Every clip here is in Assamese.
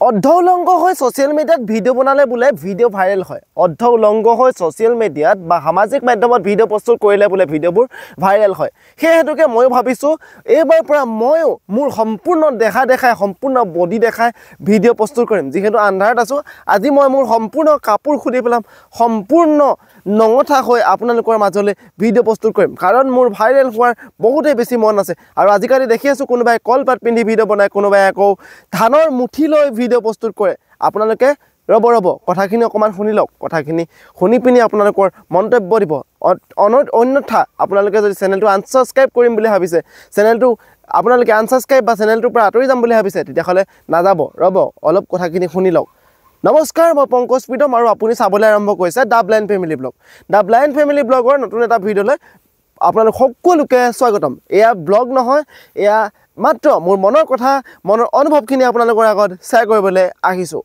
অৰ্ধ উলংগ হৈ ছ'চিয়েল মিডিয়াত ভিডিঅ' বনালে বোলে ভিডিঅ' ভাইৰেল হয়। অৰ্ধ উলংগ হৈ ছ'চিয়েল মিডিয়াত বা সামাজিক মাধ্যমত ভিডিঅ' প্ৰস্তুত কৰিলে বোলে ভিডিঅ'বোৰ ভাইৰেল হয়। সেই হেতুকে ময়ো ভাবিছোঁ এইবাৰ পৰা ময়ো মোৰ সম্পূৰ্ণ দেখাই সম্পূৰ্ণ বডি দেখাই ভিডিঅ' প্ৰস্তুত কৰিম। যিহেতু আন্ধাৰত আছোঁ, আজি মই মোৰ সম্পূৰ্ণ কাপোৰ খুলি পেলাম, সম্পূৰ্ণ নঙঠা হৈ আপোনালোকৰ মাজলৈ ভিডিঅ' প্ৰস্তুত কৰিম। কাৰণ মোৰ ভাইৰেল হোৱাৰ বহুতেই বেছি মন আছে। আৰু আজিকালি দেখি আছোঁ কোনোবাই কলপাত পিন্ধি ভিডিঅ' বনায়, কোনোবাই আকৌ ধানৰ মুঠি লৈ ভিডিঅ' প্ৰস্তুত কৰে। আপোনালোকে ৰ'ব কথাখিনি অকণমান শুনি লওক। কথাখিনি শুনি পিনি আপোনালোকৰ মন্তব্য দিব। অন্যথা আপোনালোকে যদি চেনেলটো আনছাবস্ক্ৰাইব কৰিম বুলি ভাবিছে, চেনেলটো আপোনালোকে আনছাবস্ক্ৰাইব বা চেনেলটোৰ পৰা আঁতৰি যাম বুলি ভাবিছে, তেতিয়াহ'লে নাযাব। ৰ'ব অলপ কথাখিনি শুনি লওক। নমস্কাৰ, মই পংকজ প্ৰীতম আৰু আপুনি চাবলৈ আৰম্ভ কৰিছে the blind family blog. The blind family ব্লগৰ নতুন এটা ভিডিঅ'লৈ আপোনালোক সকলোকে স্বাগতম। এয়া ব্লগ নহয়, এয়া মাত্ৰ মোৰ মনৰ কথা, মনৰ অনুভৱখিনি আপোনালোকৰ আগত শ্বেয়াৰ কৰিবলৈ আহিছোঁ।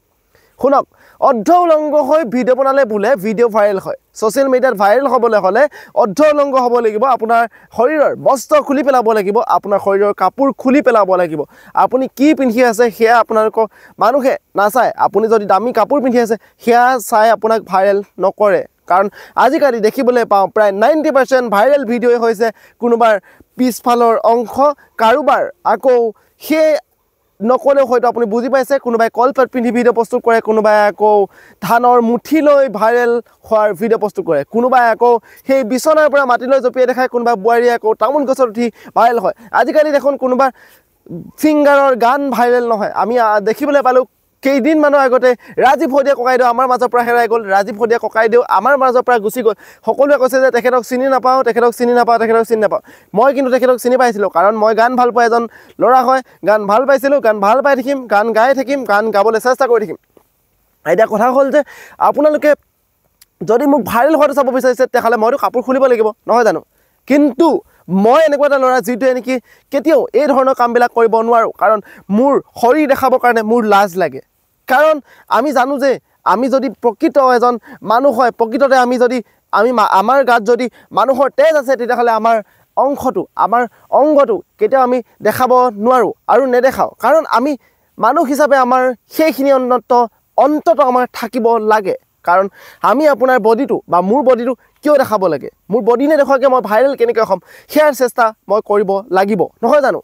শুনক, অৰ্ধ উলংগ হৈ ভিডিঅ' বনালে বোলে ভিডিঅ' ভাইৰেল হয়। ছ'চিয়েল মিডিয়াত ভাইৰেল হ'বলৈ হ'লে অৰ্ধ উলংগ হ'ব লাগিব, আপোনাৰ শৰীৰৰ বস্ত্ৰ খুলি পেলাব লাগিব, আপোনাৰ শৰীৰৰ কাপোৰ খুলি পেলাব লাগিব। আপুনি কি পিন্ধি আছে সেয়া আপোনালোকৰ মানুহে নাচায়। আপুনি যদি দামী কাপোৰ পিন্ধি আছে সেয়া চাই আপোনাক ভাইৰেল নকৰে। কাৰণ আজিকালি দেখিবলৈ পাওঁ প্ৰায় 90% ভাইৰেল ভিডিঅ'ই হৈছে কোনোবাৰ পিছফালৰ অংশ, কাৰোবাৰ আকৌ সেই নকলেও হয়তো আপুনি বুজি পাইছে, কোনোবাই কলপাত পিন্ধি ভিডিঅ' প্ৰস্তুত কৰে, কোনোবাই আকৌ ধানৰ মুঠি লৈ ভাইৰেল হোৱাৰ ভিডিঅ' প্ৰস্তুত কৰে, কোনোবাই আকৌ সেই বিচনাৰ পৰা মাটিলৈ জঁপিয়াই দেখায়, কোনোবা বোৱাৰীয়ে আকৌ তামোল গছত উঠি ভাইৰেল হয়। আজিকালি দেখোন কোনোবা ছিংগাৰৰ গান ভাইৰেল নহয়। আমি দেখিবলৈ পালোঁ কেইদিনমানৰ আগতে ৰাজীৱ হদিয়া ককাইদেউ আমাৰ মাজৰ পৰা হেৰাই গ'ল। ৰাজীৱ হদিয়া ককাইদেউ আমাৰ মাজৰ পৰা গুচি গ'ল। সকলোৱে কৈছে যে তেখেতক চিনি নাপাওঁ। মই কিন্তু তেখেতক চিনি পাইছিলোঁ, কাৰণ মই গান ভাল পোৱা এজন ল'ৰা হয়। গান ভাল পাইছিলোঁ, গান ভাল পাই থাকিম, গান গাই থাকিম, গান গাবলৈ চেষ্টা কৰি থাকিম। এতিয়া কথা হ'ল যে আপোনালোকে যদি মোক ভাইৰেল হোৱাটো চাব বিচাৰিছে, তেতিয়াহ'লে মইতো কাপোৰ খুলিব লাগিব, নহয় জানো? কিন্তু মই এনেকুৱা এটা ল'ৰা যিটোৱে নেকি কেতিয়াও এই ধৰণৰ কামবিলাক কৰিব নোৱাৰোঁ। কাৰণ মোৰ শৰীৰ দেখাবৰ কাৰণে মোৰ লাজ লাগে। কাৰণ আমি জানো যে আমি যদি প্ৰকৃত এজন মানুহ হয়, প্ৰকৃততে আমাৰ গাত যদি মানুহৰ তেজ আছে, তেতিয়াহ'লে আমাৰ অংগটো কেতিয়াও আমি দেখাব নোৱাৰোঁ আৰু নেদেখাওঁ। কাৰণ আমি মানুহ হিচাপে আমাৰ সেইখিনি অন্তত আমাৰ থাকিব লাগে। কাৰণ আমি আপোনাৰ বডিটো বা মোৰ বডিটো কিয় দেখাব লাগে? মোৰ বডি নেদেখুৱাকৈ মই ভাইৰেল কেনেকৈ হ'ম? সেয়াৰ চেষ্টা মই কৰিব লাগিব, নহয় জানো?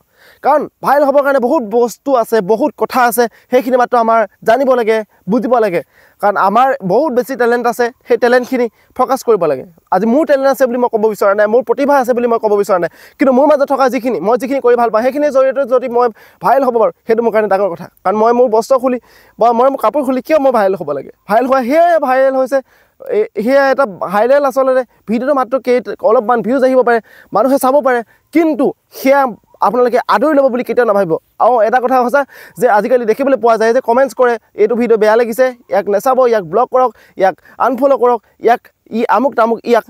কাৰণ ভাইৰেল হ'বৰ কাৰণে বহুত বস্তু আছে, বহুত কথা আছে। সেইখিনি মাত্ৰ আমাৰ জানিব লাগে, বুজিব লাগে। কাৰণ আমাৰ বহুত বেছি টেলেণ্ট আছে, সেই টেলেণ্টখিনি ফ'কাছ কৰিব লাগে। আজি মোৰ টেলেণ্ট আছে বুলি মই ক'ব বিচৰা নাই, মোৰ প্ৰতিভা আছে বুলি মই ক'ব বিচৰা নাই। কিন্তু মোৰ মাজত থকা মই যিখিনি কৰি ভাল পাওঁ, সেইখিনিৰ জৰিয়তে যদি মই ভাইৰেল হ'ব পাৰোঁ, সেইটো মোৰ কাৰণে ডাঙৰ কথা। কাৰণ মই মোৰ বস্ত্ৰ খুলি বা মই মোৰ কাপোৰ খুলি কিয় মই ভাইৰেল হ'ব লাগে? ভাইৰেল হোৱা সেয়াই ভাইৰেল হৈছে। সেয়া এটা ভাইৰেল আচলতে ভিডিঅ'টো মাত্ৰ অলপমান ভিউজ আহিব পাৰে, মানুহে চাব পাৰে, কিন্তু সেয়া আপোনালোকে আদৰি ল'ব বুলি কেতিয়াও নাভাবিব। আৰু এটা কথা সঁচা যে আজিকালি দেখিবলৈ পোৱা যায় যে কমেণ্টছ কৰে, এইটো ভিডিঅ' বেয়া লাগিছে, ইয়াক নাচাব, ইয়াক ব্লক কৰক, ইয়াক আনফল' কৰক, আমুক তামুক, ইয়াক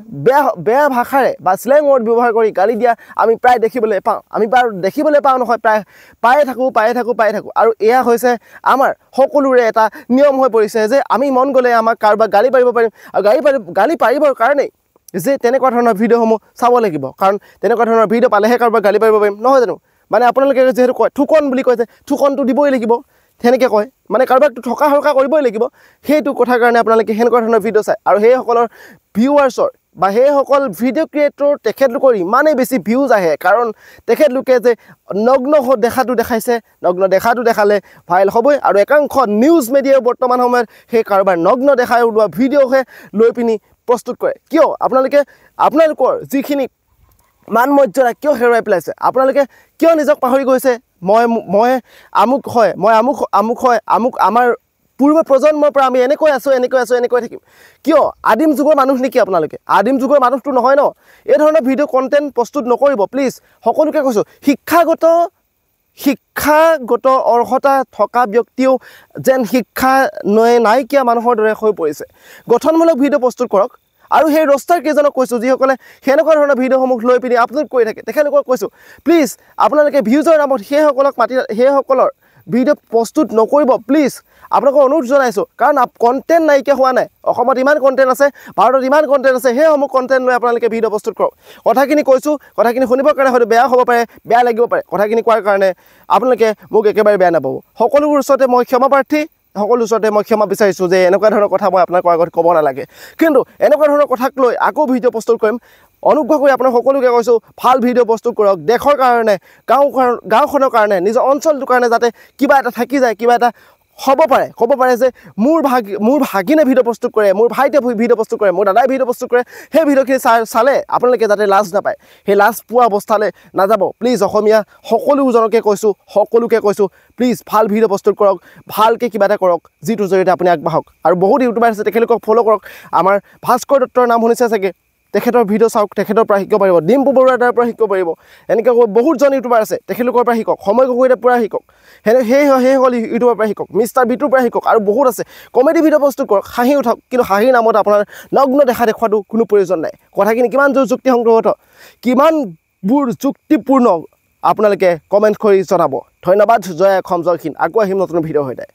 বেয়া ভাষাৰে বা শ্লেং ৱৰ্ড ব্যৱহাৰ কৰি গালি দিয়া আমি প্ৰায় দেখিবলৈ পাওঁ। আমি বাৰু দেখিবলৈ পাওঁ নহয়, প্ৰায় পায়ে থাকোঁ। আৰু এয়া হৈছে আমাৰ সকলোৰে এটা নিয়ম হৈ পৰিছে যে আমি মন গ'লে আমাক কাৰোবাক গালি পাৰিব পাৰিম। আৰু গালি পাৰিবৰ কাৰণেই যে তেনেকুৱা ধৰণৰ ভিডিঅ'সমূহ চাব লাগিব। কাৰণ তেনেকুৱা ধৰণৰ ভিডিঅ' পালেহে কাৰোবাক গালি পাৰিব পাৰিম, নহয় জানো? মানে আপোনালোকে যিহেতু কয় থুকন বুলি কয়, যে থুকনটো দিবই লাগিব, তেনেকৈ কয়, মানে কাৰোবাকটো থকা সৰকা কৰিবই লাগিব। সেইটো কথাৰ কাৰণে আপোনালোকে সেনেকুৱা ধৰণৰ ভিডিঅ' চায়। আৰু সেইসকলৰ ভিউৱাৰ্ছৰ বা সেইসকল ভিডিঅ' ক্ৰিয়েটৰ তেখেতলোকৰ ইমানেই বেছি ভিউজ আহে, কাৰণ তেখেতলোকে যে নগ্ন দেখাটো দেখালে ভাইৰেল হ'বই। আৰু একাংশ নিউজ মিডিয়াও বৰ্তমান সময়ত সেই কাৰোবাৰ নগ্ন দেখাই ওলোৱা ভিডিঅ'হে লৈ পিনি প্ৰস্তুত কৰে। কিয়? আপোনালোকৰ যিখিনি মান মৰ্যাদা কিয় হেৰুৱাই পেলাইছে? আপোনালোকে কিয় নিজক পাহৰি গৈছে? মই আমুক হয়, আমাৰ পূৰ্ব প্ৰজন্মৰ পৰা আমি এনেকৈ থাকিম। কিয়? আদিম যুগৰ মানুহ নেকি আপোনালোকে? আদিম যুগৰ মানুহটো নহয় ন? এই ধৰণৰ ভিডিঅ' কণ্টেণ্ট প্ৰস্তুত নকৰিব প্লিজ। সকলোকে কৈছোঁ, শিক্ষাগত অৰ্হতা থকা ব্যক্তিও যেন শিক্ষা নাইকিয়া মানুহৰ দৰে হৈ পৰিছে। গঠনমূলক ভিডিঅ' প্ৰস্তুত কৰক। আৰু সেই ৰষ্টাৰ কেইজনক কৈছোঁ, যিসকলে সেনেকুৱা ধৰণৰ ভিডিঅ'সমূহ লৈ পিনি আপলোড কৰি থাকে, তেখেতলোকক কৈছোঁ, প্লিজ আপোনালোকে ভিউজৰ নামত সেইসকলৰ ভিডিঅ' প্ৰস্তুত নকৰিব প্লিজ আপোনালোকক অনুৰোধ জনাইছোঁ কাৰণ কণ্টেণ্ট নাইকিয়া হোৱা নাই অসমত ইমান কণ্টেণ্ট আছে ভাৰতত ইমান কণ্টেণ্ট আছে সেইসমূহ কণ্টেণ্ট লৈ আপোনালোকে ভিডিঅ' প্ৰস্তুত কৰক কথাখিনি কৈছোঁ কথাখিনি শুনিবৰ কাৰণে হয়তো বেয়া হ'ব পাৰে বেয়া লাগিব পাৰে কথাখিনি কোৱাৰ কাৰণে আপোনালোকে মোক একেবাৰে বেয়া নাপাব সকলোবোৰ ওচৰতে মই ক্ষমাপ্ৰাৰ্থী সকলো ওচৰতে মই ক্ষমা বিচাৰিছোঁ যে এনেকুৱা ধৰণৰ কথা মই আপোনালোকৰ আগত ক'ব নালাগে কিন্তু এনেকুৱা ধৰণৰ কথাক লৈ আকৌ ভিডিঅ' প্ৰস্তুত কৰিম অনুগ্ৰহ কৰি আপোনাক সকলোকে কৈছোঁ ভাল ভিডিঅ' প্ৰস্তুত কৰক দেশৰ কাৰণে গাঁওখনৰ কাৰণে নিজৰ অঞ্চলটোৰ কাৰণে যাতে কিবা এটা থাকি যায় কিবা এটা হ'ব পাৰে যে মোৰ ভাগিনে ভিডিঅ' প্ৰস্তুত কৰে মোৰ ভাইটিয়ে ভিডিঅ' প্ৰস্তুত কৰে মোৰ দাদাই ভিডিঅ' প্ৰস্তুত কৰে সেই ভিডিঅ'খিনি চালে আপোনালোকে যাতে লাজ নাপায় সেই লাজ পোৱা অৱস্থালৈ নাযাব প্লিজ অসমীয়া সকলোজনকে কৈছোঁ প্লিজ ভাল ভিডিঅ' প্ৰস্তুত কৰক ভালকৈ কিবা এটা কৰক যিটোৰ জৰিয়তে আপুনি আগবাঢ়ক আৰু বহুত ইউটিউবাৰ আছে তেখেতলোকক ফ'ল' কৰক আমাৰ ভাস্কৰ দত্তৰ নাম শুনিছে চাগে তেখেতৰ ভিডিঅ' চাওক তেখেতৰ পৰা শিকিব পাৰিব ডিম্পু বৰুৱাৰ দ্বাৰা পৰা শিকিব পাৰিব এনেকৈ বহুতজন ইউটিউবাৰ আছে তেখেতলোকৰ পৰা শিকক সময় গগৈৰ পৰা শিকক সেইসকল ইউটিউবৰ পৰা শিকক মিষ্টাৰ বিটুৰ পৰা শিকক আৰু বহুত আছে কমেডি ভিডিঅ' প্ৰস্তুত কৰক হাঁহি উঠক কিন্তু হাঁহিৰ নামত আপোনাৰ নগ্ন দেখুৱাটো কোনো প্ৰয়োজন নাই কথাখিনি কিমান যুক্তিসংগত কিমানবোৰ যুক্তিপূৰ্ণ আপোনালোকে কমেণ্ট কৰি জনাব ধন্যবাদ জয় অসম জয় হিন্দ আকৌ আহিম নতুন ভিডিঅ' সৈতে